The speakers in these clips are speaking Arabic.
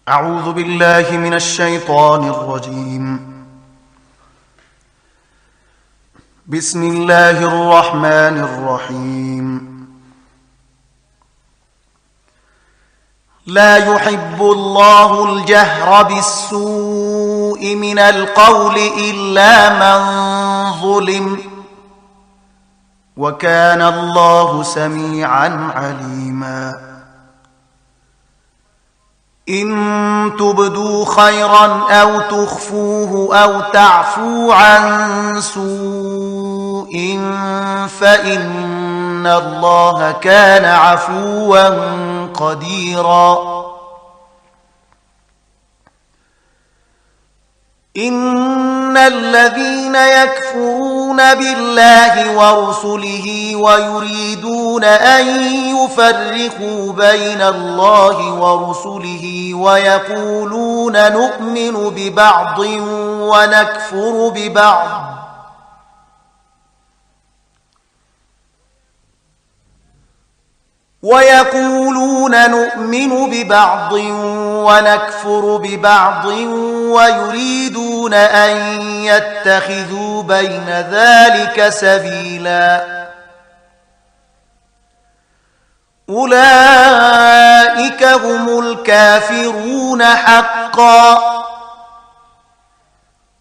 أعوذ بالله من الشيطان الرجيم. بسم الله الرحمن الرحيم. لا يحب الله الجهر بالسوء من القول إلا من ظلم، وكان الله سميعا عليما. إن تبدوا خيرا أو تخفوه أو تعفوا عن سوء فإن الله كان عفوا قديرا. إن الذين يكفرون بالله ورسله ويريدون أن يفرقوا بين الله ورسله ويقولون نؤمن ببعض ونكفر ببعض ونكفر ببعض ويريدون أن يتخذوا بين ذلك سبيلا. أولئك هم الكافرون حقا،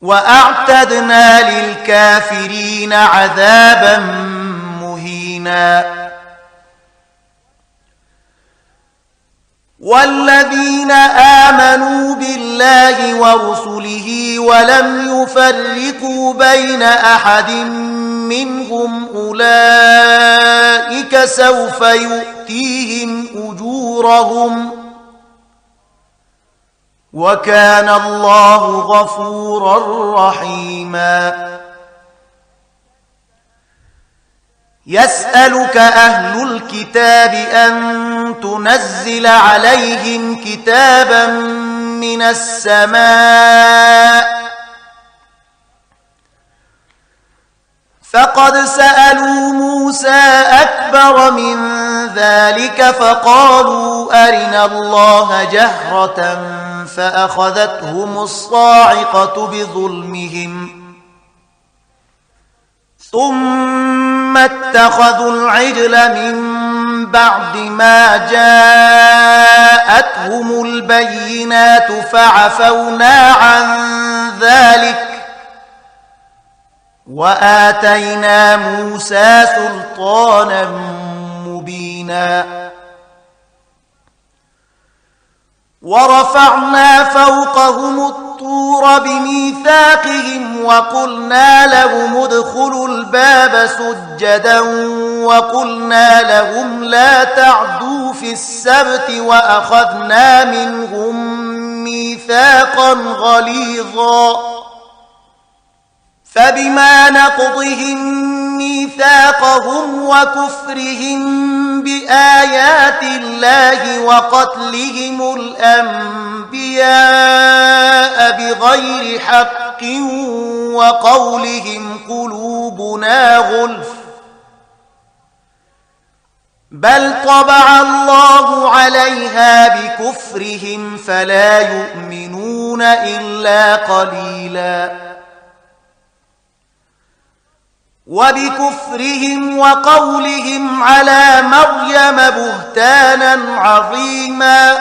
وأعتدنا للكافرين عذابا مهينا. والذين آمنوا بالله ورسله ولم يفرقوا بين أحد منهم أولئك سوف يؤتيهم أجورهم، وكان الله غفورا رحيما. يسألك أهل الكتاب أن تنزل عليهم كتابا من السماء، فقد سألوا موسى أكبر من ذلك فقالوا أرنا الله جهرة فأخذتهم الصاعقة بظلمهم، ثم اتخذوا العجل من بعد ما جاءتهم البينات فعفونا عن ذلك وآتينا موسى سلطانا مبينا. ورفعنا فوقهم الطور بميثاقهم وقلنا لهم ادخلوا الباب سجدا وقلنا لهم لا تعدوا في السبت وأخذنا منهم ميثاقا غليظا. فبما نقضهم ميثاقهم وكفرهم بآيات الله وقتلهم الأنبياء بغير حق وقولهم قلوبنا غلف، بل طبع الله عليها بكفرهم فلا يؤمنون إلا قليلا. وبكفرهم وقولهم على مريم بهتانا عظيما،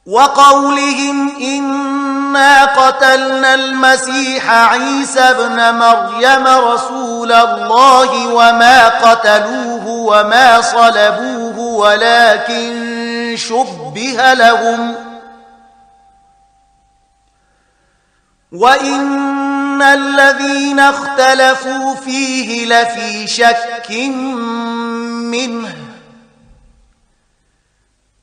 وقولهم إنا قتلنا المسيح عيسى ابن مريم رسول الله وما قتلوه وما صلبوه ولكن شبه لهم، وإن الذين اختلفوا فيه لفي شك منه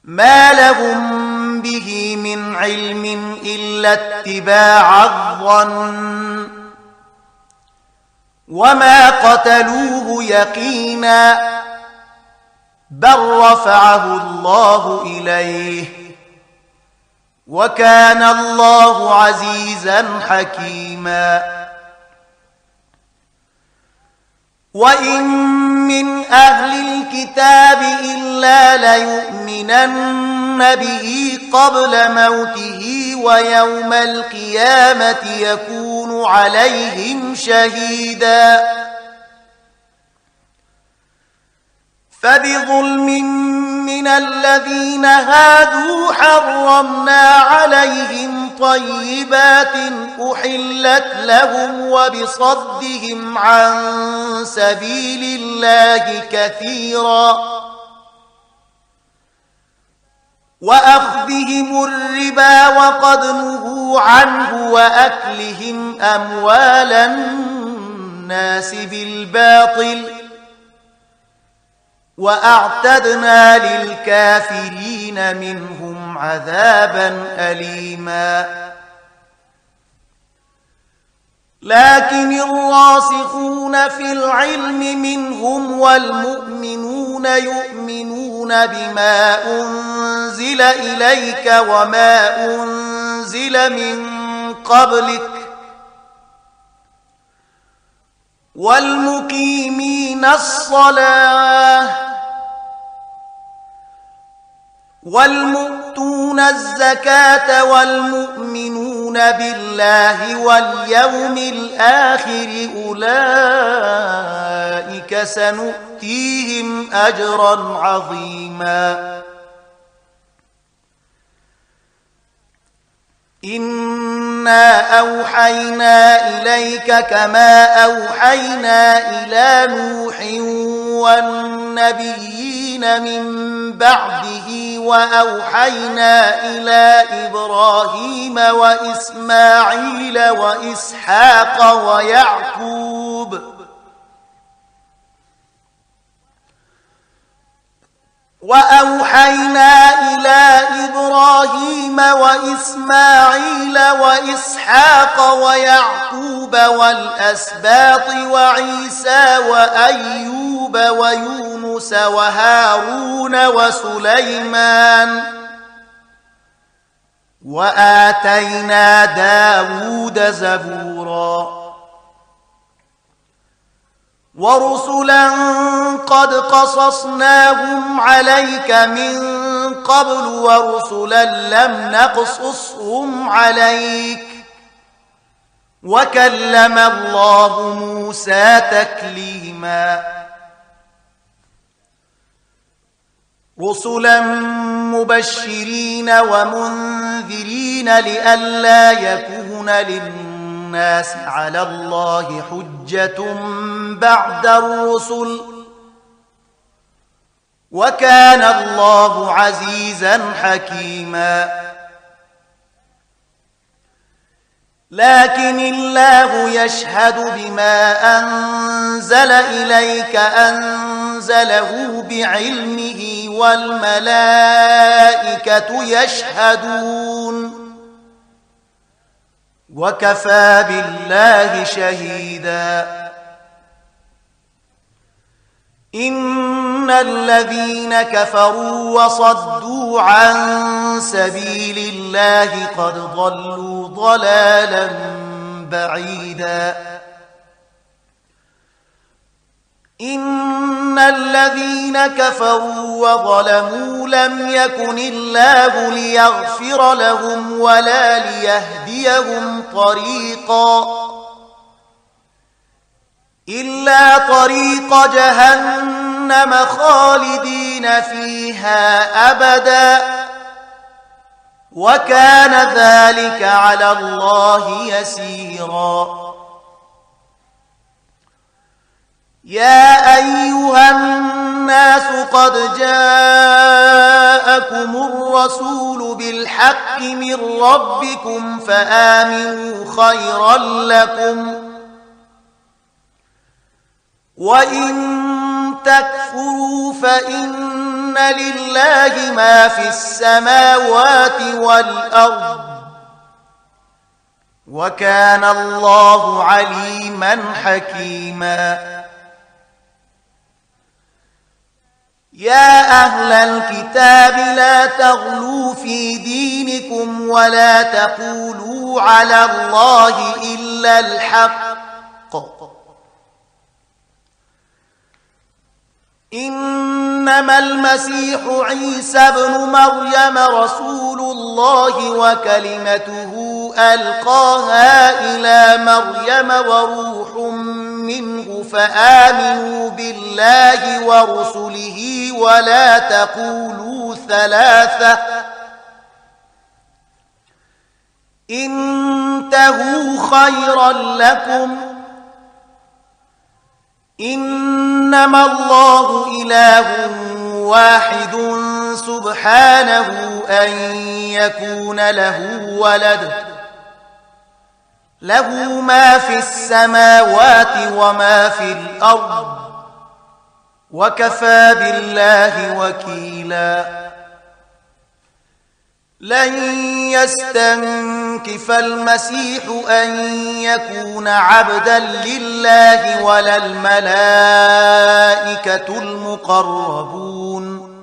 ما لهم به من علم إلا اتباع الظن، وما قتلوه يقينا بل رفعه الله إليه، وكان الله عزيزا حكيما. وإن من أهل الكتاب إلا ليؤمنن به قبل موته ويوم القيامة يكون عليهم شهيدا فبظلم من الذين هادوا حرمنا عليهم طيبات أحلت لهم وبصدهم عن سبيل الله كثيرا وأخذهم الربا وقد نهوا عنه وأكلهم أموال الناس بالباطل وأعتدنا للكافرين منهم عذابا أليما لكن الراسخون في العلم منهم والمؤمنون يؤمنون بما أنزل إليك وما أنزل من قبلك والمقيمين الصلاة والمؤتون الزكاة والمؤمنون بالله واليوم الآخر أولئك سنؤتيهم أجرا عظيما إنا أوحينا إليك كما أوحينا إلى نوح والنبيين من بعده وأوحينا إلى إبراهيم وإسماعيل وإسحاق ويعقوب وأوحينا إلى إبراهيم وإسماعيل وإسحاق ويعقوب والأسباط وعيسى وأيوب ويونس وهارون وسليمان وآتينا داود زبورا ورسلا قد قصصناهم عليك من قبل ورسلا لم نقصصهم عليك وكلم الله موسى تكليما رسلا مبشرين ومنذرين لئلا يكون للناس على الله حجة بعد الرسل وكان الله عزيزا حكيما لكن الله يشهد بما أنزل إليك أنزله بعلمه والملائكة يشهدون وكفى بالله شهيدا إن الذين كفروا وصدوا عن سبيل الله قد ضلوا ضلالا بعيدا إن الذين كفروا وظلموا لم يكن الله ليغفر لهم ولا ليهديهم طريقا إلا طريق جهنم خالدين فيها أبدا وكان ذلك على الله يسيرا يا أيها الناس قد جاءكم الرسول بالحق من ربكم فآمنوا خيرا لكم وإن تكفروا فإن لله ما في السماوات والأرض وكان الله عليما حكيما يا أهل الكتاب لا تغلوا في دينكم ولا تقولوا على الله إلا الحق إنما المسيح عيسى بن مريم رسول الله وكلمته ألقاها إلى مريم وروح منه فآمنوا بالله ورسله ولا تقولوا ثلاثة انتهوا خيرا لكم إنما الله إله واحد سبحانه أن يكون له ولد له ما في السماوات وما في الأرض وكفى بالله وكيلا لن يستنكف المسيح أن يكون عبدا لله ولا الملائكة المقربون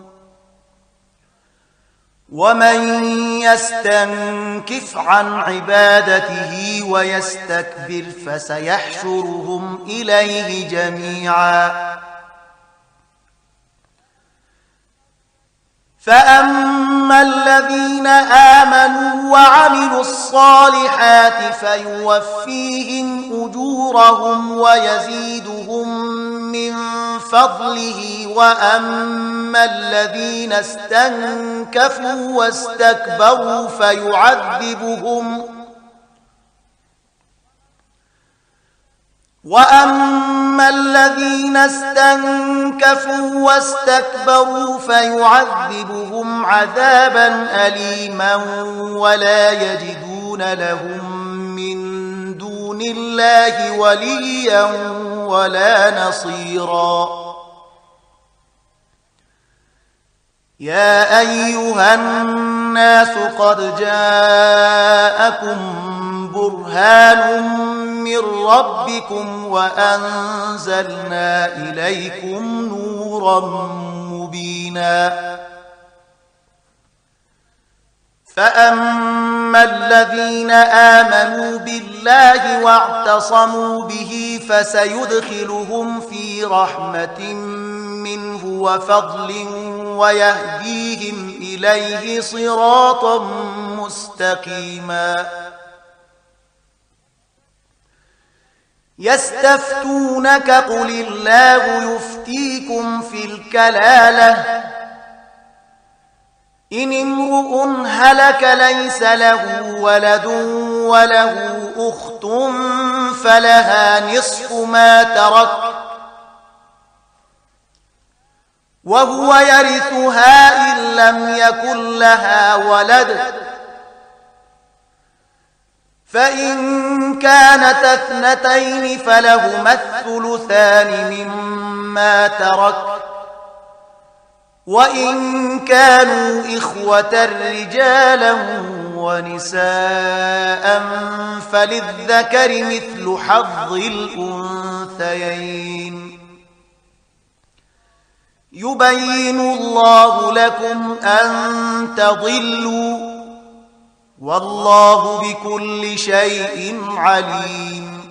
ومن يستنكف عن عبادته ويستكبر فسيحشرهم إليه جميعا فأما الذين آمنوا وعملوا الصالحات فيوفيهم أجورهم ويزيدهم من فضله وأما الذين استنكفوا واستكبروا فيعذبهم عذابا أليما ولا يجدون لهم من دون الله وليا ولا نصيرا يا أيها الناس قد جاءكم برهان من ربكم وأنزلنا إليكم نورا مبينا فأما الذين آمنوا بالله واعتصموا به فسيدخلهم في رحمة منه وفضل ويهديهم إليه صراطا مستقيما يستفتونك قل الله يفتيكم في الكلالة إن امرؤ هلك ليس له ولد وله أخت فلها نصف ما ترك وهو يرثها إن لم يكن لها ولد فإن كانت اثنتين فلهما الثلثان مما ترك وإن كانوا إخوة رجالا ونساء فللذكر مثل حظ الأنثيين يبين الله لكم أن تضلوا والله بكل شيء عليم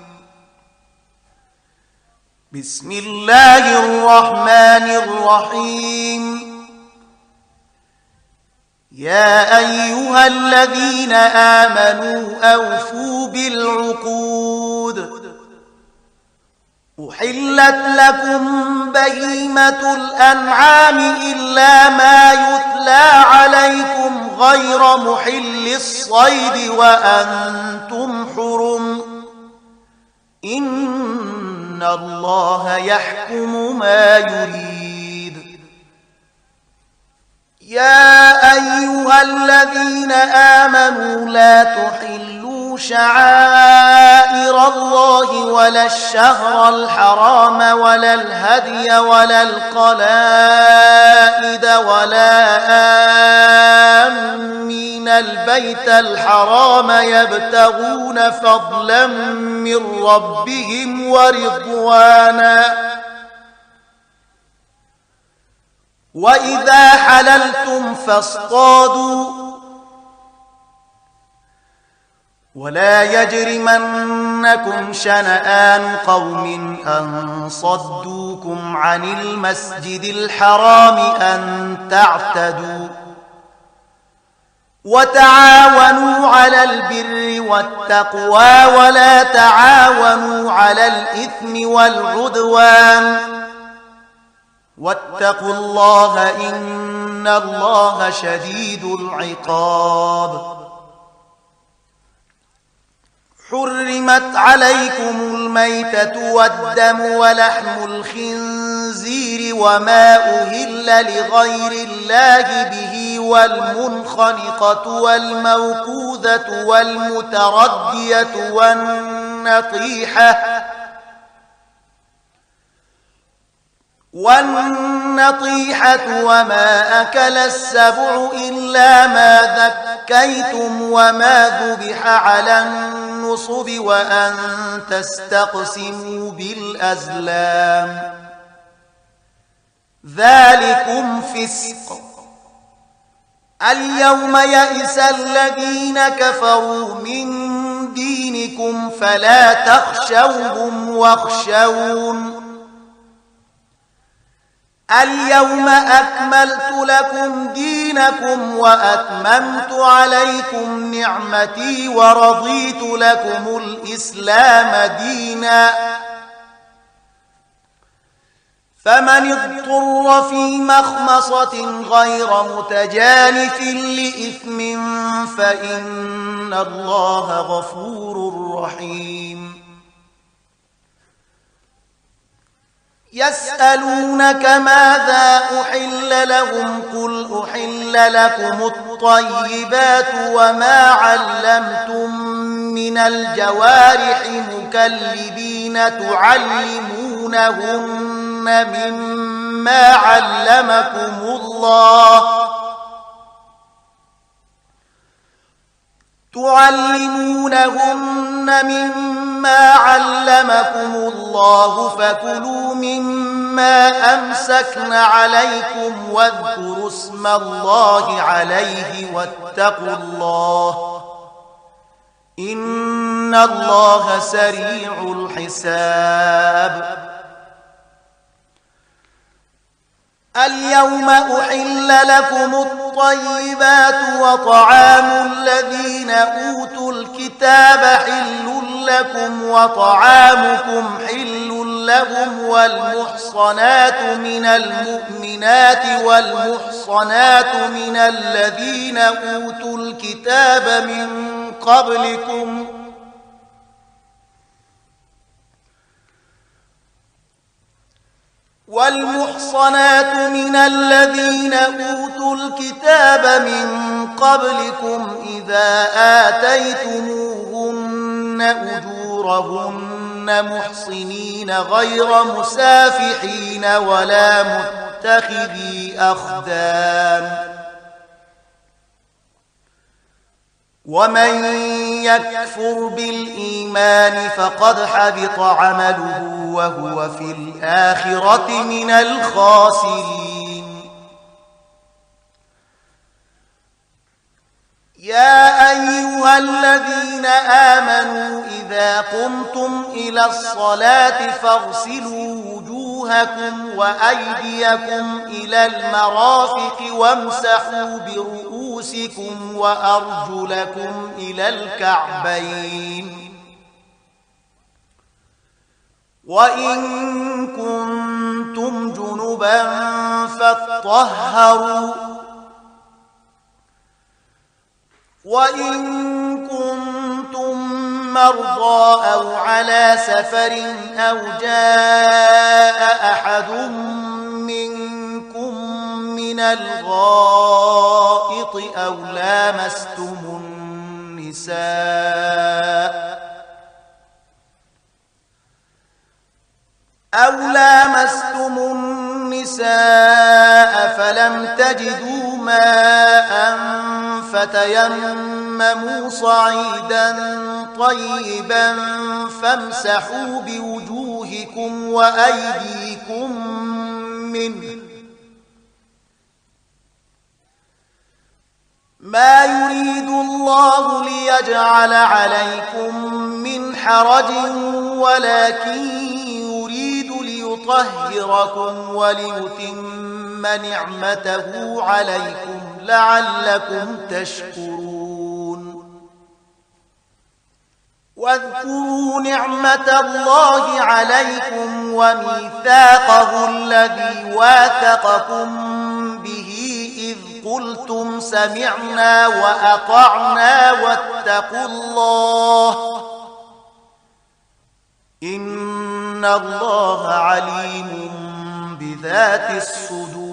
بسم الله الرحمن الرحيم يا أيها الذين آمنوا أوفوا بالعقود أحلت لكم بهيمة الأنعام إلا ما يتلى عليكم غير محل الصيد وأنتم حرم إن الله يحكم ما يريد يا أيها الذين آمنوا لا تحلوا شعائر الله ولا الشهر الحرام ولا الهدي ولا القلائد ولا آمين البيت الحرام يبتغون فضلا من ربهم ورضوانا وإذا حللتم فاصطادوا ولا يجرمن يجرمنكم شنآن قوم أن صدوكم عن المسجد الحرام أن تعتدوا وتعاونوا على البر والتقوى ولا تعاونوا على الإثم والعدوان واتقوا الله إن الله شديد العقاب. حرمت عليكم الميتة والدم ولحم الخنزير وما أهل لغير الله به والمنخنقة والموقوذة والمتردية والنطيحة وما أكل السبع إلا ما ذكيتم وما ذبح على النصب وأن تستقسموا بالأزلام ذلكم فسق. اليوم يئس الذين كفروا من دينكم فلا تخشوهم واخشون. اليوم أكملت لكم دينكم وأتممت عليكم نعمتي ورضيت لكم الإسلام دينا. فمن اضطر في مخمصة غير متجانف لإثم فإن الله غفور رحيم. يسألونك ماذا أحل لهم قل أحل لكم الطيبات وما علمتم من الجوارح مكلبين تعلمونهن مما علمكم الله فكلوا مما أمسكن عليكم واذكروا اسم الله عليه واتقوا الله إن الله سريع الحساب. اليوم أحل لكم الطيبات وطعام الذين أوتوا الكتاب حل لكم وطعامكم حل لهم والمحصنات من المؤمنات والمحصنات من الذين أوتوا الكتاب من قبلكم إذا آتيتموهن أجورهن محصنين غير مسافحين ولا متخذي أخدان. ومن يكفر بالإيمان فقد حبط عمله وهو في الآخرة من الخاسرين. يا أيها الذين آمنوا إذا قمتم إلى الصلاة فاغسلوا وجوهكم وأيديكم إلى المرافق وامسحوا برؤوسكم وأرجلكم إلى الكعبين وإن كنتم جنبا فاطهروا وإن كنتم مرضى أو على سفر أو جاء أحد منكم من الغائط أو لامستم النساء فلم تجدوا ماء فتيمموا صعيدا طيبا فامسحوا بوجوهكم وأيديكم منه ما يريد الله ليجعل عليكم من حرج ولكن يريد ليطهركم وليتم نعمته عليكم لعلكم تشكرون واذكروا نعمة الله عليكم وميثاقه الذي واثقكم به إذ قلتم سمعنا وأطعنا واتقوا الله إن الله عليم بذات الصدور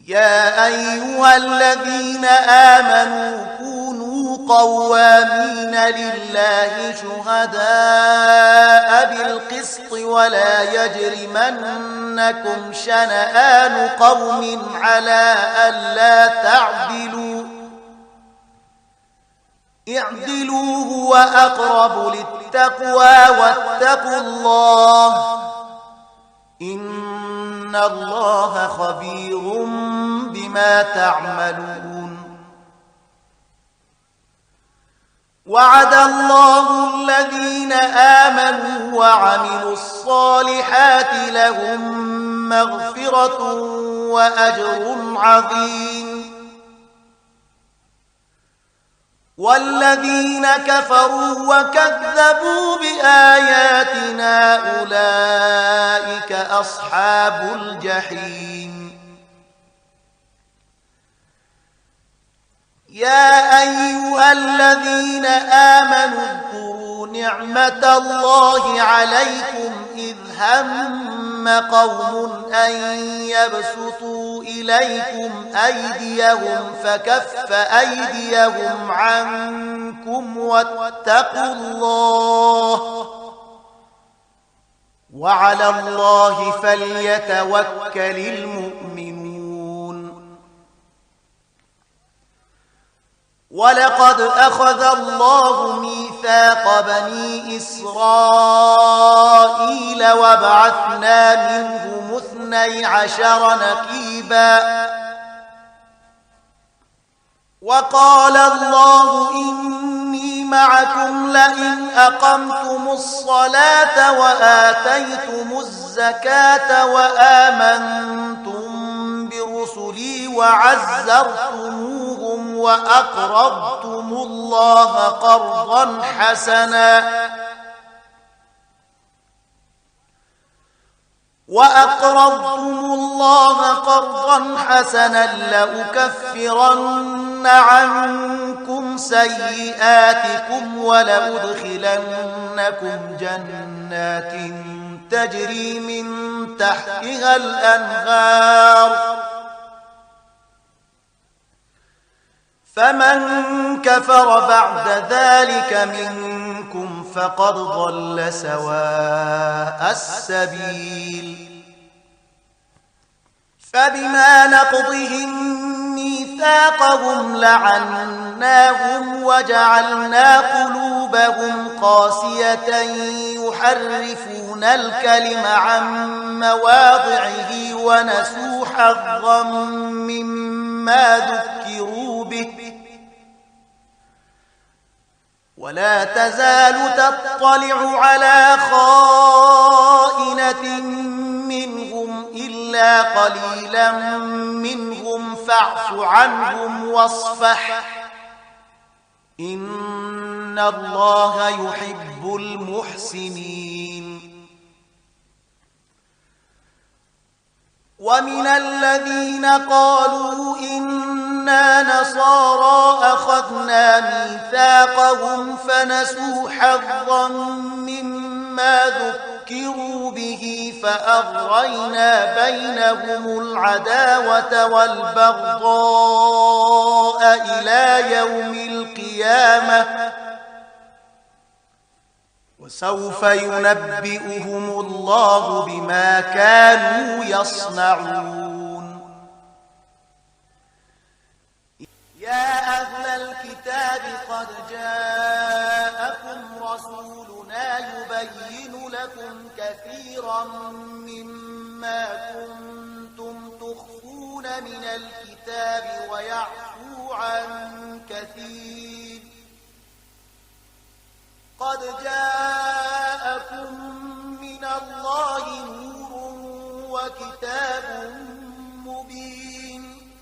يا أيها الذين آمنوا كونوا قوامين لله شهداء بالقسط ولا يجرمنكم شنآن قوم على ألا تعدلوا اعدلوا هو أقرب للتقوى واتقوا الله إن الله خبير بما تعملون وعد الله الذين آمنوا وعملوا الصالحات لهم مغفرة وأجر عظيم والذين كفروا وكذبوا بآياتنا أولئك أصحاب الجحيم يا أيها الذين آمنوا اذكروا نعمة الله عليكم إذ هم قوم أن يبسطوا إليكم أيديهم فكف أيديهم عنكم واتقوا الله وعلى الله فليتوكل المؤمنون ولقد أخذ الله ميثاق بني إسرائيل وبعثنا منهم 12 نقيبا وقال الله إني معكم لئن أقمتم الصلاة وآتيتم الزكاة وآمنتم برسلي وعزرتموهم وأقرضتم الله قرضا حسنا لأكفرن عنكم سيئاتكم ولأدخلنكم جنات تجري من تحتها الأنهار فمن كفر بعد ذلك منكم فقد ضل سواء السبيل فبما نقضهم ميثاقهم لعناهم وجعلنا قلوبهم قاسية يحرفون الكلم عن مواضعه ونسوا حظا مما ذكروا به ولا تزال تطلع على خائنة منهم إلا قليلا منهم فاعف عنهم واصفح إن الله يحب المحسنين ومن الذين قالوا إنا نصارى أخذنا ميثاقهم فنسوا حظا مما ذكروا به فأغرينا بينهم العداوة والبغضاء إلى يوم القيامة وسوف ينبئهم الله بما كانوا يصنعون يا أهل الكتاب قد جاءكم رسولنا يبين لكم كثيرا مما كنتم تخفون من الكتاب ويعفو عن كثير قد جاءكم من الله نور وكتاب مبين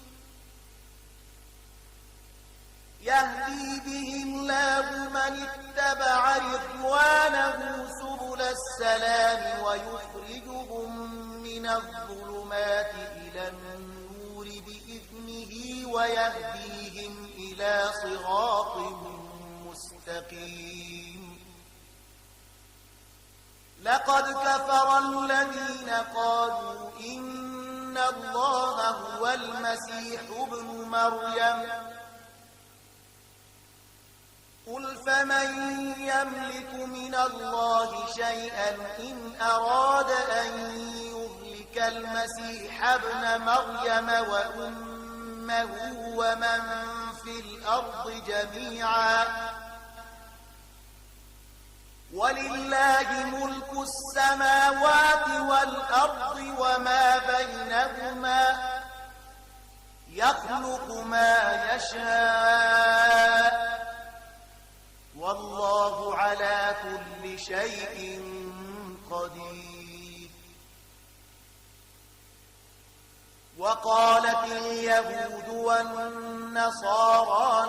يهدي به الله من اتبع رضوانه سبل السلام ويخرجهم من الظلمات إلى النور بإذنه ويهديهم إلى صراط مستقيم لقد كفر الذين قالوا إن الله هو المسيح ابن مريم قل فمن يملك من الله شيئا إن أراد أن يهلك المسيح ابن مريم وأمه ومن في الأرض جميعا ولله ملك السماوات والأرض وما بينهما يخلق ما يشاء والله على كل شيء قدير وقالت اليهود والنصارى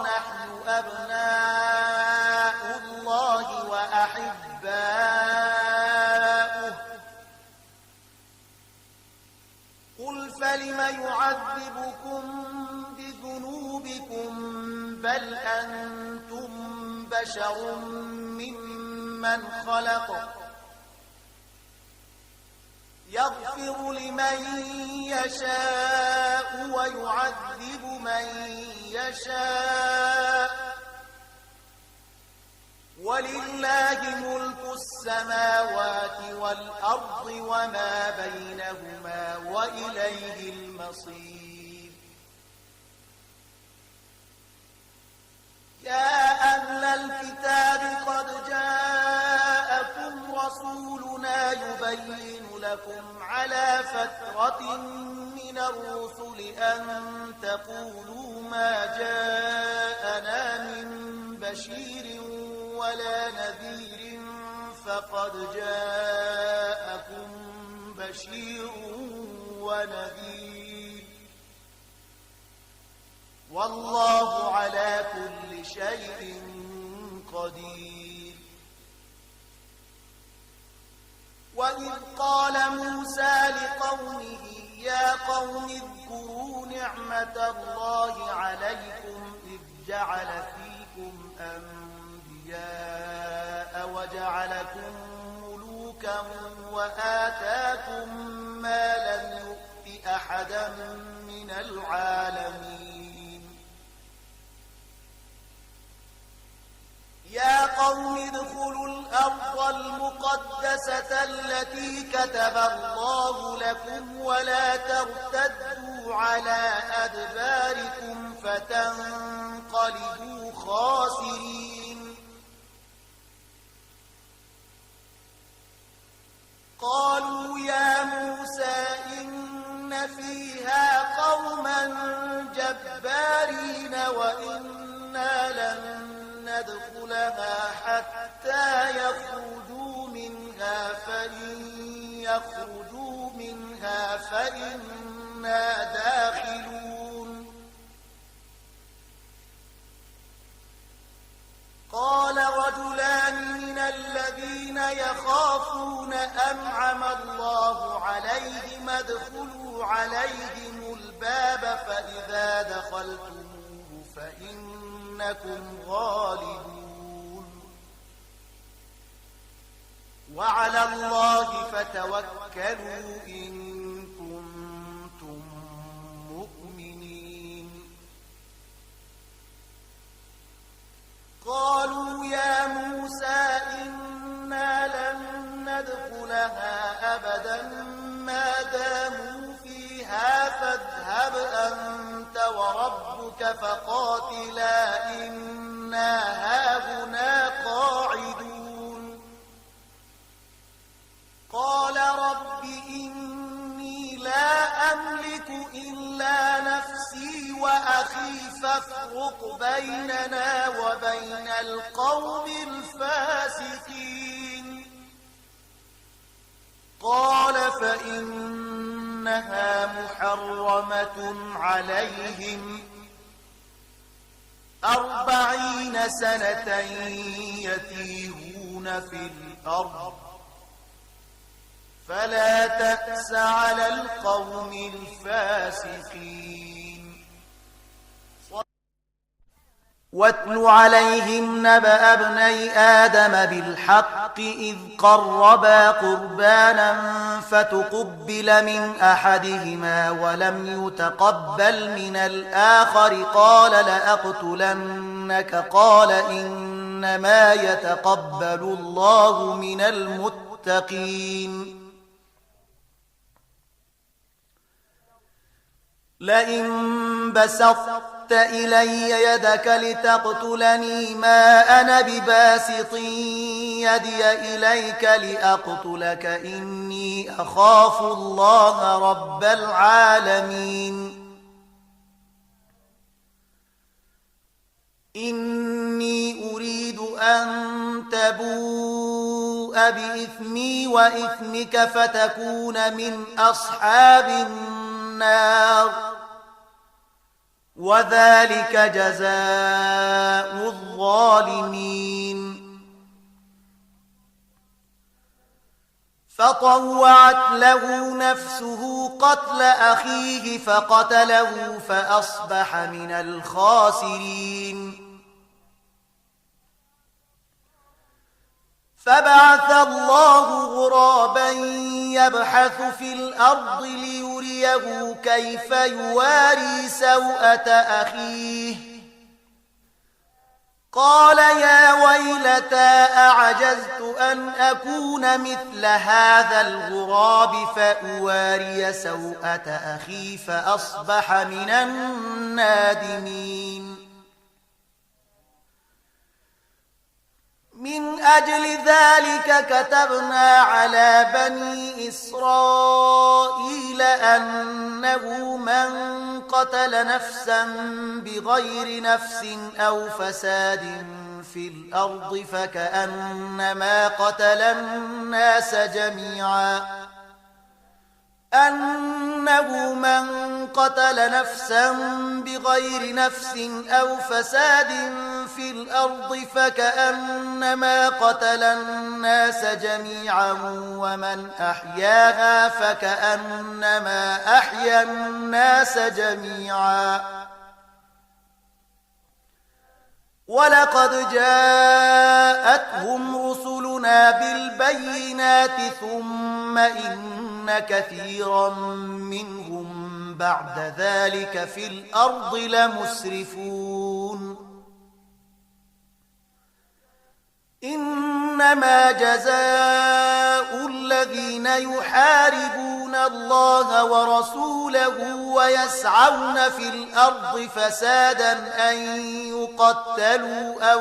نحن أبناء الله وأحباؤه قل فلم يعذبكم بذنوبكم بل أنتم بشر ممن خلق يغفر لمن يشاء ويعذب من يشاء ولله ملك السماوات والأرض وما بينهما وإليه المصير يا أهل الكتاب قد جاءكم رسولنا يبين لكم على فترة من الرسل أن تقولوا ما جاءنا من بشير ولا نذير فقد جاءكم بشير ونذير والله على كل شيء قدير وإذ قال موسى لقومه يا قوم اذكروا نعمة الله عليكم إذ جعل فيكم أنبياء وجعلكم ملوكا وآتاكم ما لم يؤت أحدا من العالمين يا قوم ادخلوا الأرض المقدسة التي كتب الله لكم ولا ترتدوا على أدباركم فتنقلبوا خاسرين قالوا يا موسى إن فيها قوما جبارين وإنا لن ندخلها حتى يخرجوا منها فإن يخرجوا منها فإنا داخلون قال رجلان من الذين يخافون أنعم الله عليهم ادخلوا عليهم الباب فإذا دخلتموه فإنكم غالبون وعلى الله فتوكلوا إن كنتم مؤمنين قالوا يا موسى إنا لن ندخلها أبدا ما داموا فيها فاذهب أنت وربك فقاتلا إنا هاهنا قاعدون قال رب إني لا أملك إلا نفسي وأخي فافرق بيننا وبين القوم الفاسقين. قال فإنها محرمة عليهم 40 سنة يتيهون في الأرض فلا تأس على القوم الفاسقين. واتل عليهم نبأ ابني آدم بالحق إذ قربا قربانا فتقبل من أحدهما ولم يتقبل من الآخر قال لأقتلنك قال إنما يتقبل الله من المتقين. لئن بسطت إلي يدك لتقتلني ما أنا بباسط يدي إليك لأقتلك إني أخاف الله رب العالمين. إني أريد أن تبوء بإثمي وإثمك فتكون من أصحاب النار وذلك جزاء الظالمين. فطوعت له نفسه قتل أخيه فقتله فأصبح من الخاسرين. فبعث الله غرابا يبحث في الأرض ليريه كيف يواري سوءة أخيه قال يا ويلتى أعجزت أن أكون مثل هذا الغراب فأواري سوءة أخي فأصبح من النادمين. من أجل ذلك كتبنا على بني إسرائيل أنه من قتل نفسا بغير نفس أو فساد في الأرض فكأنما قتل الناس جميعا أنه من قتل نفسا بغير نفس أو فساد في الأرض فكأنما قتل الناس جميعا ومن أحياها فكأنما أحيا الناس جميعا. ولقد جاءتهم رسلنا بالبينات ثم إن كثيرا منهم بعد ذلك في الأرض لمسرفون. إنما جزاء الذين يحاربون الله ورسوله ويسعون في الأرض فسادا أن يقتلوا أو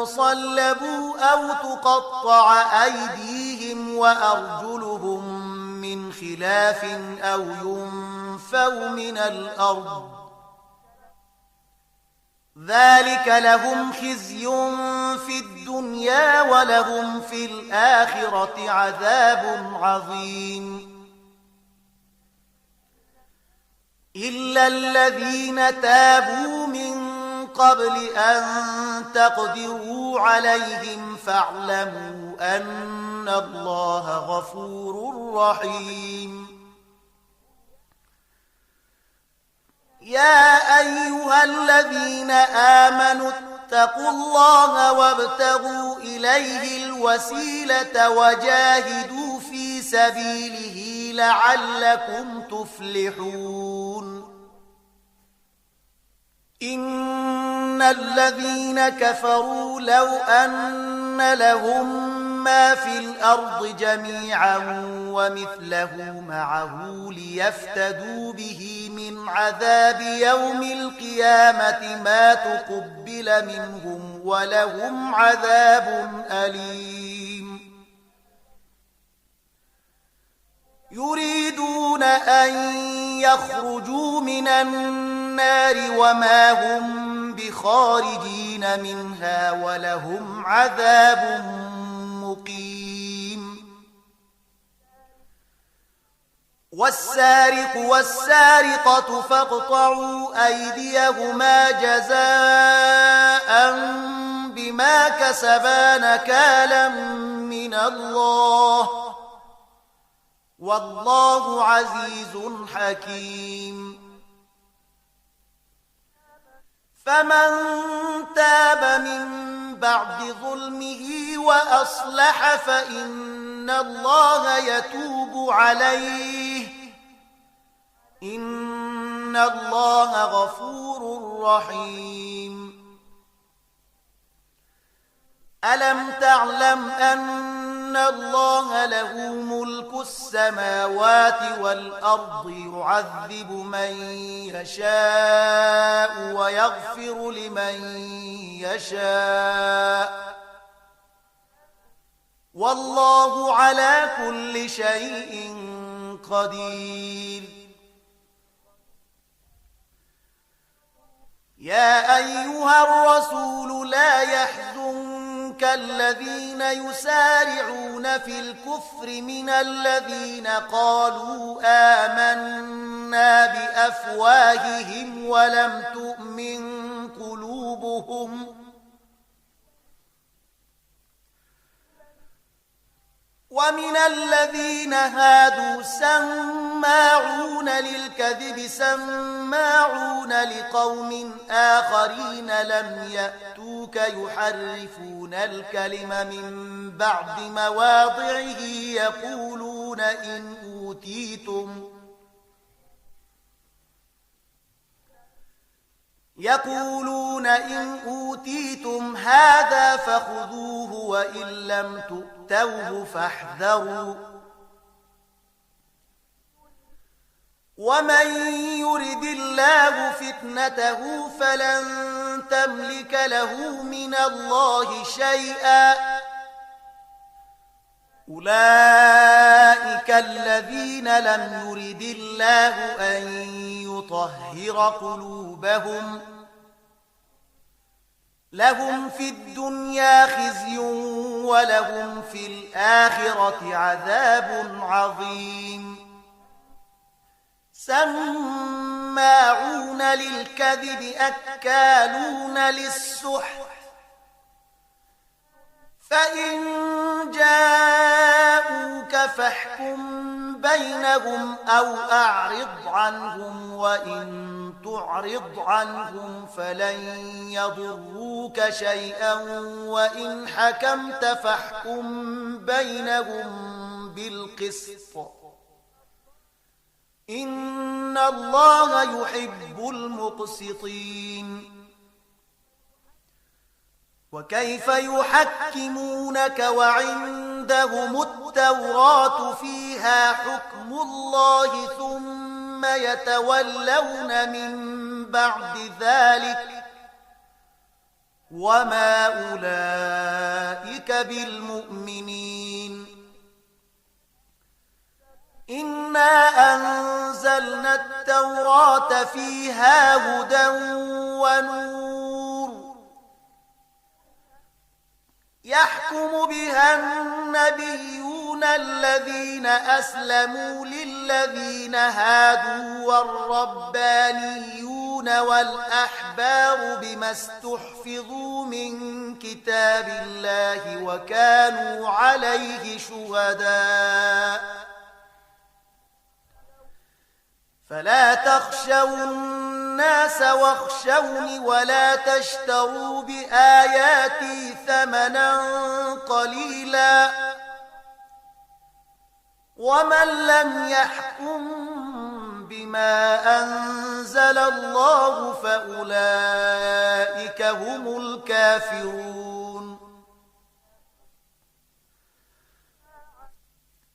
يصلبوا أو تقطع أيديهم وأرجلهم من خلاف أو ينفوا من الأرض ذلك لهم خزي في الدنيا ولهم في الآخرة عذاب عظيم. إلا الذين تابوا من قبل أن تقدروا عليهم فاعلموا أن الله غفور رحيم. يا أيها الذين آمنوا اتقوا الله وابتغوا إليه الوسيلة وجاهدوا في سبيله لعلكم تفلحون. إن الذين كفروا لو أن لهم ما في الأرض جميعا ومثله معه ليفتدوا به من عذاب يوم القيامة ما تقبل منهم ولهم عذاب أليم. يريدون أن يخرجوا من النار وما هم بخارجين منها ولهم عذاب مقيم. والسارق والسارقة فاقطعوا أيديهما جزاء بما كسبا نكالا من الله والله عزيز حكيم. فمن تاب من بعد ظلمه وأصلح فإن الله يتوب عليه إن الله غفور رحيم. ألم تعلم أن الله له ملك السماوات والأرض يعذب من يشاء ويغفر لمن يشاء والله على كل شيء قدير. يا أيها الرسول لا يحزنك الذين يسارعون في الكفر من الذين قالوا آمنا بأفواههم ولم تؤمن قلوبهم ومن الذين هادوا سماعون للكذب سماعون لقوم آخرين لم يأتوك يحرفون الكلم من بعد مواضعه يقولون إن أوتيتم هذا فخذوه وإن لم تؤتوه فاحذروا ومن يرد الله فتنته فلن تملك له من الله شيئا أولئك الذين لم يرد الله أن يطهر قلوبهم لهم في الدنيا خزي ولهم في الآخرة عذاب عظيم. سماعون للكذب أكالون للسحت فإن جاءوك فاحكم بينهم أو أعرض عنهم وإن تعرض عنهم فلن يضروك شيئا وإن حكمت فاحكم بينهم بالقسط إن الله يحب المقسطين. وكيف يحكمونك وعندهم التوراة فيها حكم الله ثم يتولون من بعد ذلك وما أولئك بالمؤمنين. إنا أنزلنا التوراة فيها هدى ونور يحكم بها النبيون الذين أسلموا للذين هادوا والربانيون والأحبار بما استحفظوا من كتاب الله وكانوا عليه شهداء فلا تخشوا الناس واخشوني ولا تشتروا بآياتي ثمنا قليلا ومن لم يحكم بما أنزل الله فأولئك هم الكافرون.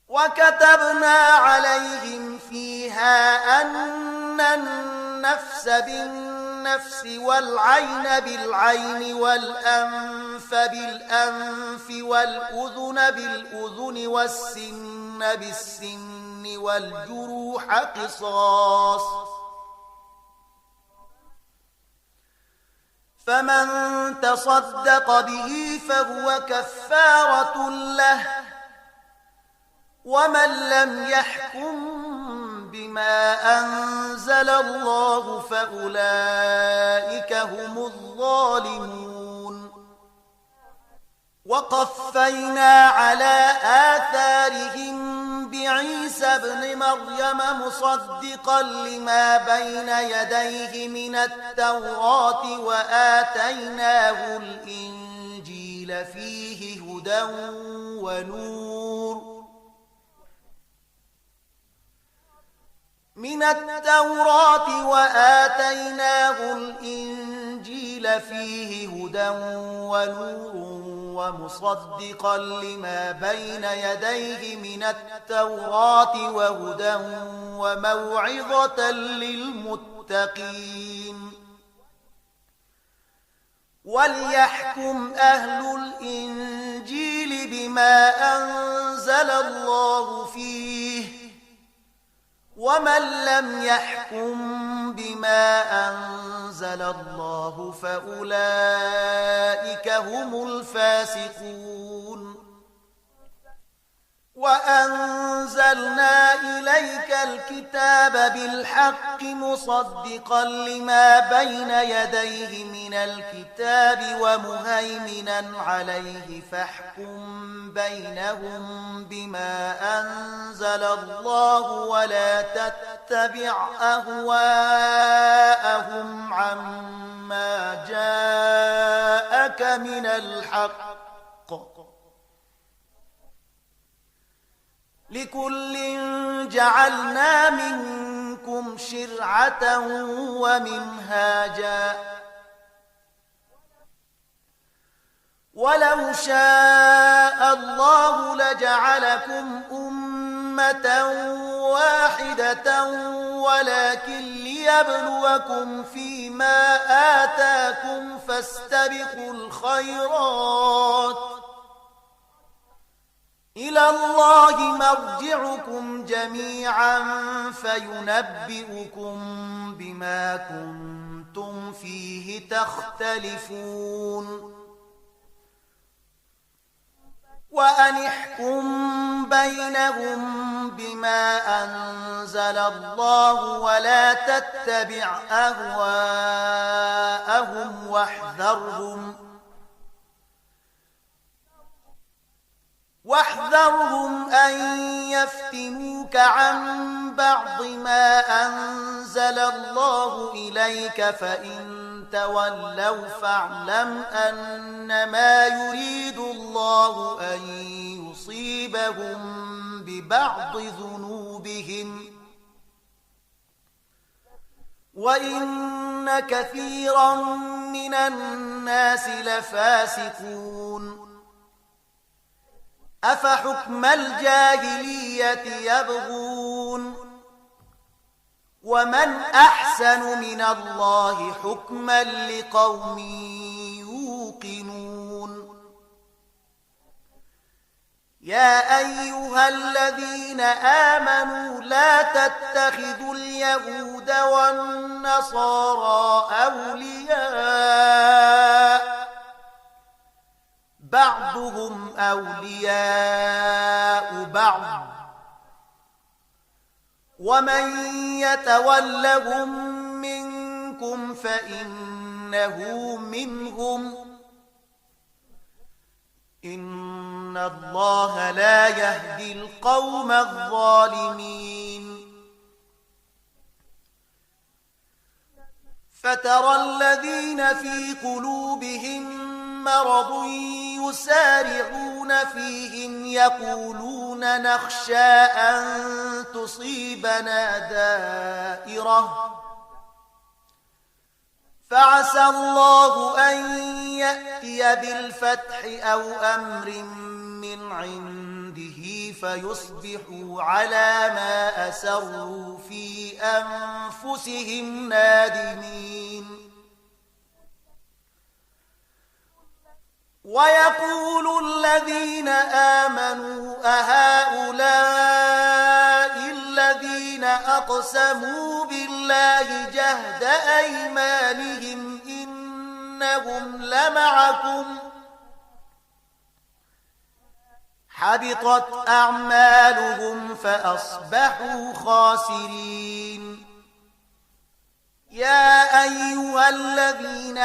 وكتبنا عليهم فيها أن النفس بالنفس والعين بالعين والأنف بالأنف والأذن بالأذن والسن بالسن بالسن والجروح قصاص، فمن تصدق به فهو كفارة له، ومن لم يحكم بما أنزل الله فأولئك هم الظالمون. وقفينا على آثارهم بعيسى ابن مريم مصدقا لما بين يديه من التوراة وآتيناه الإنجيل فيه هدى ونور، ومصدقا لما بين يديه من التوراة وهدى وموعظة للمتقين. وليحكم أهل الإنجيل بما أنزل الله فيه، ومن لم يحكم بما أنزل الله فأولئك هم الفاسقون. وأنزلنا إليك الكتاب بالحق مصدقا لما بين يديه من الكتاب ومهيمنا عليه، فاحكم بينهم بما أنزل الله ولا تتبع أهواءهم عما جاءك من الحق، لكل جعلنا منكم شرعة ومنهاجا، ولو شاء الله لجعلكم أمة واحدة ولكن ليبلوكم فيما آتاكم فاستبقوا الخيرات، إلى الله مرجعكم جميعا فينبئكم بما كنتم فيه تختلفون. وأن احكم بينهم بما أنزل الله ولا تتبع أهواءهم واحذرهم أن يفتنوك عن بعض ما أنزل الله إليك، فإن تولوا فاعلم أنما يريد الله أن يصيبهم ببعض ذنوبهم، وإن كثيرا من الناس لفاسقون. أفحكم الجاهلية يبغون، ومن أحسن من الله حكما لقوم يوقنون. يا أيها الذين آمنوا لا تتخذوا اليهود والنصارى أولياء، بعضهم أولياء بعض، ومن يتولهم منكم فإنه منهم، إن الله لا يهدي القوم الظالمين. فترى الذين في قلوبهم مرض يسارعون فيهم يقولون نخشى أن تصيبنا دائرة، فعسى الله أن يأتي بالفتح أو أمر من عنده فيصبحوا على ما أسروا في أنفسهم نادمين. ويقول الذين آمنوا أهؤلاء أقسموا بالله جهد أيمانهم إنهم لمعكم حبطت أعمالهم فأصبحوا خاسرين. يا أيها الذين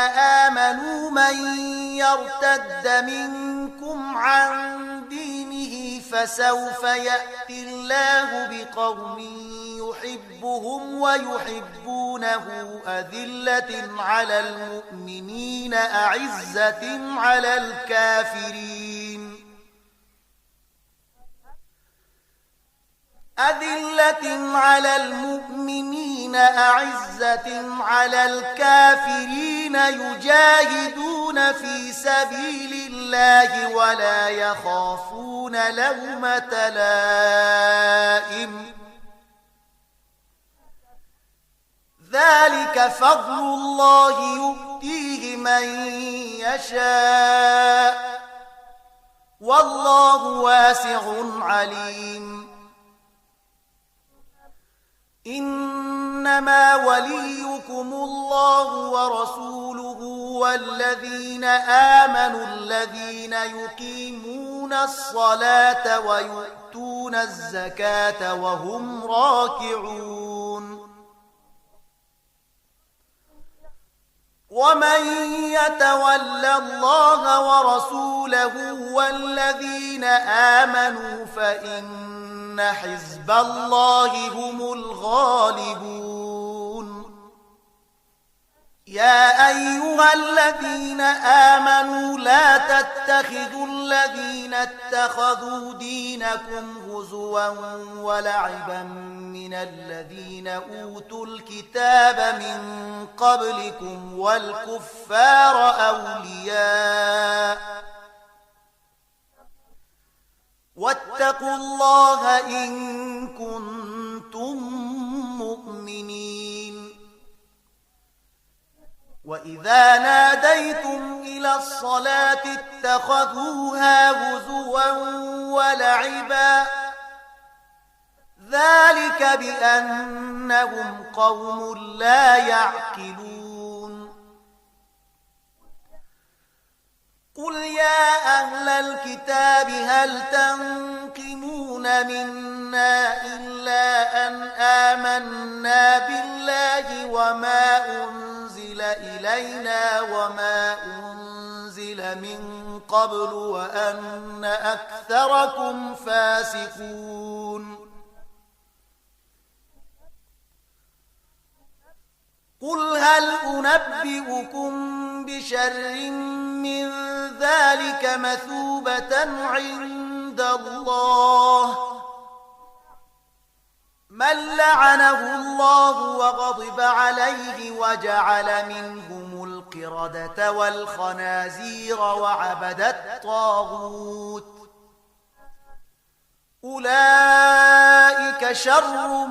آمنوا من يرتد منكم عن دينه فسوف يأتي الله بقوم يحبهم ويحبونه أذلة على المؤمنين أعزة على الكافرين أذلة على المؤمنين أعزة على الكافرين يجاهدون في سبيل الله ولا يخافون لومة لائم ذلك فضل الله يؤتيه من يشاء والله واسع عليم. إنما وليكم الله ورسوله والذين آمنوا الذين يقيمون الصلاة ويؤتون الزكاة وهم راكعون. ومن يتول الله ورسوله والذين آمنوا فإن حزب الله هم الغالبون. يا أيها الذين آمنوا لا تتخذوا الذين اتخذوا دينكم هزوا ولعبا من الذين أوتوا الكتاب من قبلكم والكفار أولياء واتقوا الله إن كنتم مؤمنين. وإذا ناديتم إلى الصلاة اتخذوها هزوا ولعبا ذلك بأنهم قوم لا يعقلون. قل يا أهل الكتاب هل تنقمون منا إلا أن آمنا بالله وما أنزل إلينا وما أنزل من قبل وأن أكثركم فاسقون. قل هل أنبئكم بشر من ذلك مثوبة عند الله من لعنه الله وغضب عليه وجعل منهم القردة والخنازير وعبد الطاغوت أولئك شر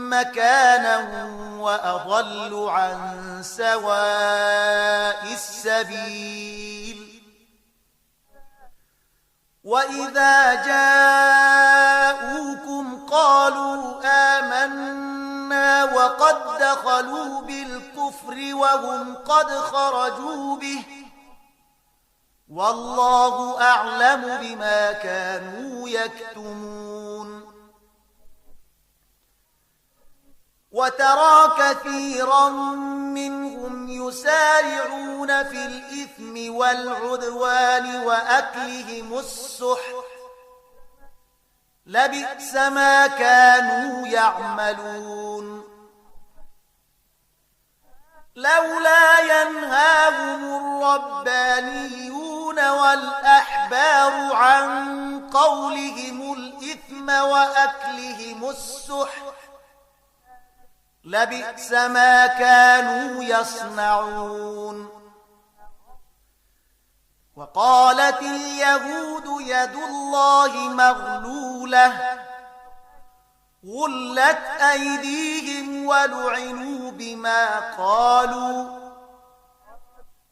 مكانا وأضل عن سواء السبيل. وإذا جاءوكم قالوا آمنا وقد دخلوا بالكفر وهم قد خرجوا به والله أعلم بما كانوا يكتمون. وترى كثيرا منهم يسارعون في الإثم والعدوان وأكلهم السحت لبئس ما كانوا يعملون. لولا ينهاهم الربانيون والأحبار عن قولهم الإثم وأكلهم السحت لبئس ما كانوا يصنعون. وقالت اليهود يد الله مغلولة غلت أيديهم ولعنوا بما قالوا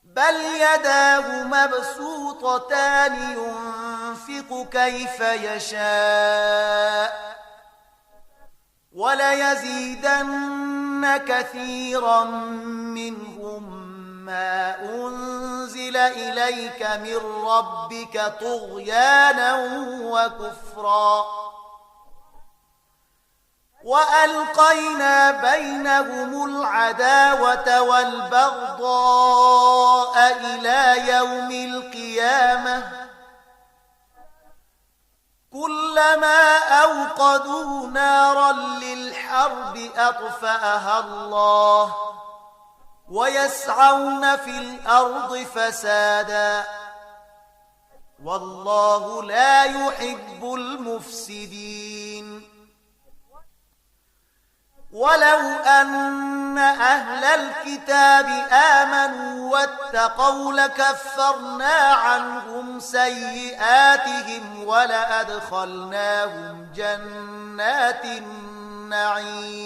بل يداه مبسوطتان ينفق كيف يشاء وليزيدن كثيرا منهم ما أنزل إليك من ربك طغيانا وكفرا وألقينا بينهم العداوة والبغضاء إلى يوم القيامة كلما أوقدوا نارا للحرب أطفأها الله ويسعون في الأرض فسادا والله لا يحب المفسدين ولو أن أهل الكتاب آمنوا واتقوا لكفرنا عنهم سيئاتهم ولأدخلناهم جنات النعيم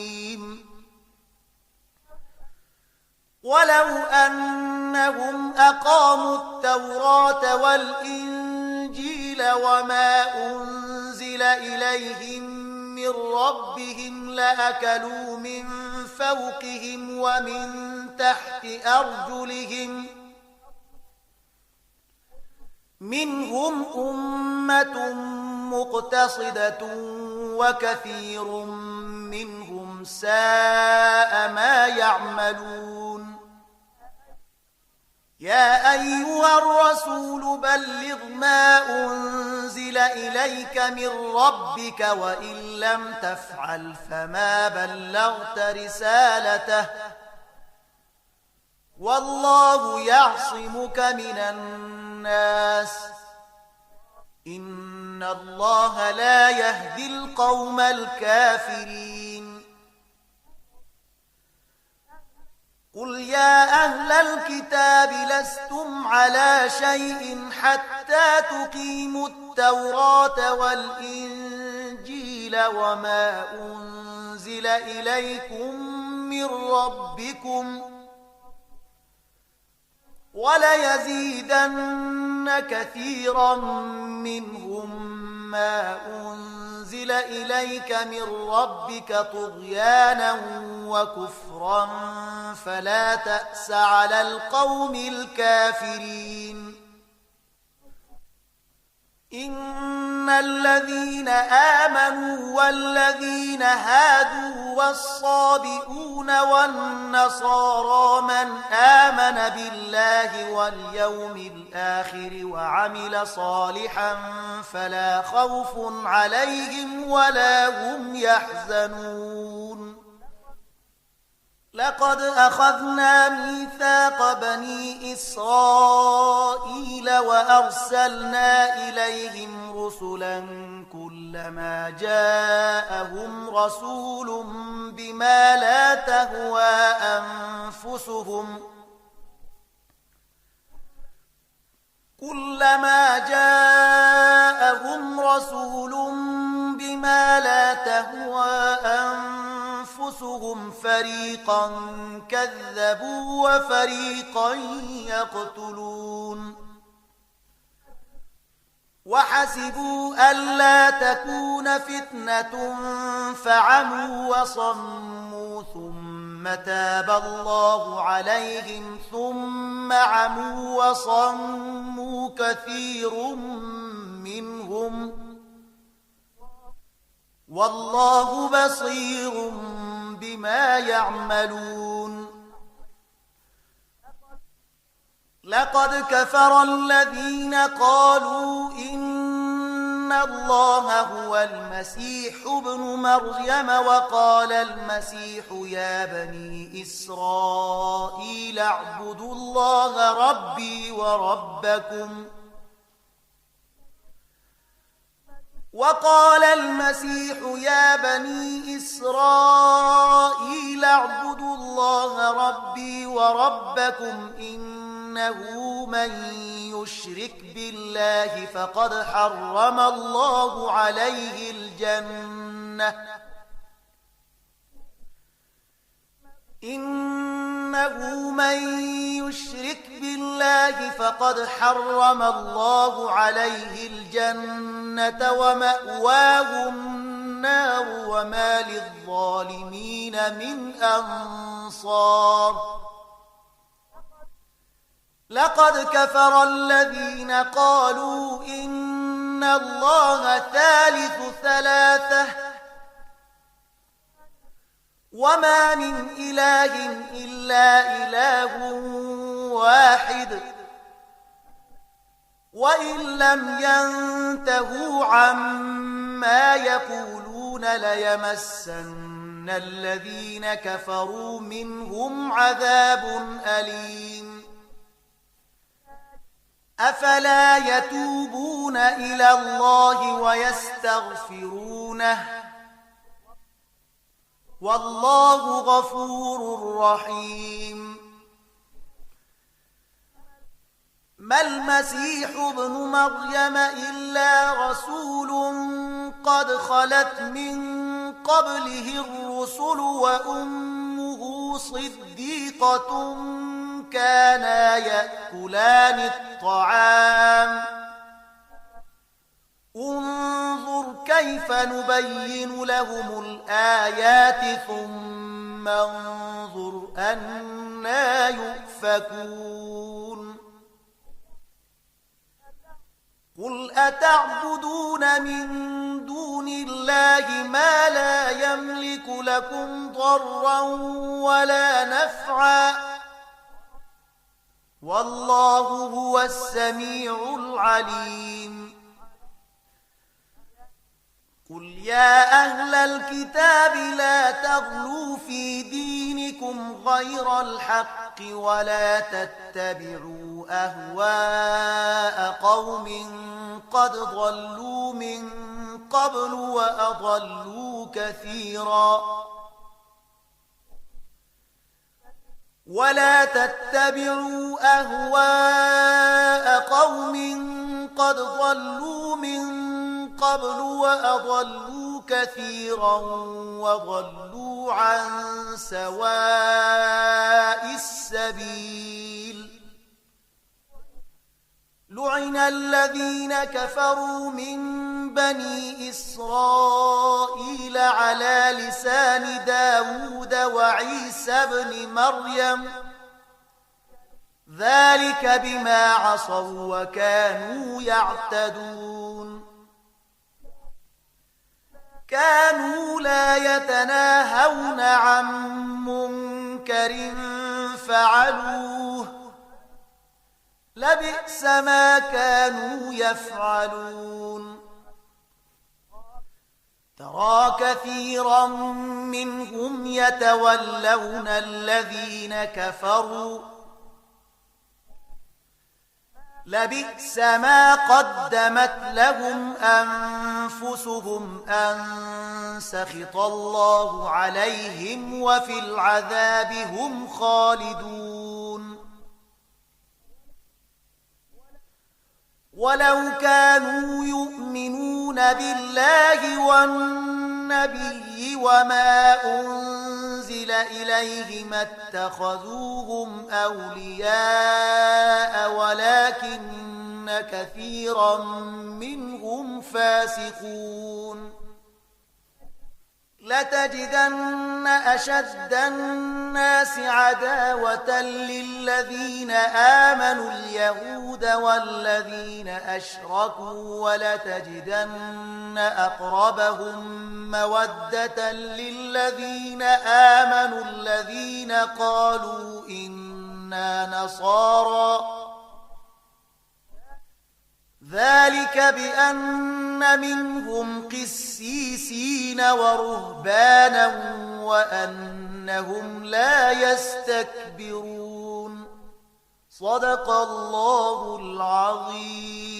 ولو أنهم أقاموا التوراة والإنجيل وما أنزل إليهم من ربهم لأكلوا من فوقهم ومن تحت أرجلهم منهم أمة مقتصدة وكثير منهم ساء ما يعملون يا أيها الرسول بلغ ما أنزل إليك من ربك وإن لم تفعل فما بلغت رسالته والله يعصمك من الناس إن الله لا يهدي القوم الكافرين قل يا أهل الكتاب لستم على شيء حتى تقيموا التوراة والإنجيل وما أنزل إليكم من ربكم وليزيدن كثيرا منهم ما أنزل إليك من ربك طغيانا وكفرا فلا تأس على القوم الكافرين إن الذين آمنوا والذين هادوا والصابئون والنصارى من آمن بالله واليوم الآخر وعمل صالحا فلا خوف عليهم ولا هم يحزنون لقد أخذنا ميثاق بني إسرائيل وأرسلنا إليهم رسلا كلما جاءهم رسول بما لا تهوى أنفسهم فريقا كذبوا وفريقا يقتلون وحسبوا ألا تكون فتنة فعموا وصموا ثم تاب الله عليهم ثم عموا وصموا كثير منهم والله بصير بما يعملون لقد كفر الذين قالوا إن الله هو المسيح ابن مريم وقال المسيح يا بني إسرائيل اعبدوا الله ربي وربكم وقال المسيح يا بني إسرائيل اعبدوا الله ربي وربكم إنه من يشرك بالله فقد حرم الله عليه الجنة إنه من يشرك بالله فقد حرم الله عليه الجنة ومأواه النار وما للظالمين من أنصار لقد كفر الذين قالوا إن الله ثالث ثلاثة وما من إله إلا إله واحد وإن لم ينتهوا عما يقولون ليمسن الذين كفروا منهم عذاب أليم أفلا يتوبون إلى الله ويستغفرونه والله غفور رحيم ما المسيح ابن مريم إلا رسول قد خلت من قبله الرسل وأمه صديقة كانا يأكلان الطعام انظر كيف نبين لهم الآيات ثم انظر أنى يؤفكون قل أتعبدون من دون الله ما لا يملك لكم ضرا ولا نفعا والله هو السميع العليم قل يا أهل الكتاب لا تغلوا في دينكم غير الحق ولا تتبعوا أهواء قوم قد ضلوا من قبل وأضلوا كثيرا ولا تتبعوا أهواء قوم قد ضلوا من قبل وأضلوا كثيرا وضلوا عن سواء السبيل لعن الذين كفروا من بني إسرائيل على لسان داود وعيسى بن مريم ذلك بما عصوا وكانوا يعتدون كانوا لا يتناهون عن منكر فعلوه لبئس ما كانوا يفعلون ترى كثيرا منهم يتولون الذين كفروا لبئس ما قدمت لهم أنفسهم أن سخط الله عليهم وفي العذاب هم خالدون ولو كانوا يؤمنون بالله والنبي وما أنزل إليه ما اتخذوهم أولياء ولكن كثيرا منهم فاسقون لتجدن أشد الناس عداوة للذين آمنوا اليهود والذين أشركوا ولتجدن أقربهم مودة للذين آمنوا الذين قالوا إنا نصارى ذلك بأن منهم قسيسين ورهبانا وأنهم لا يستكبرون صدق الله العظيم.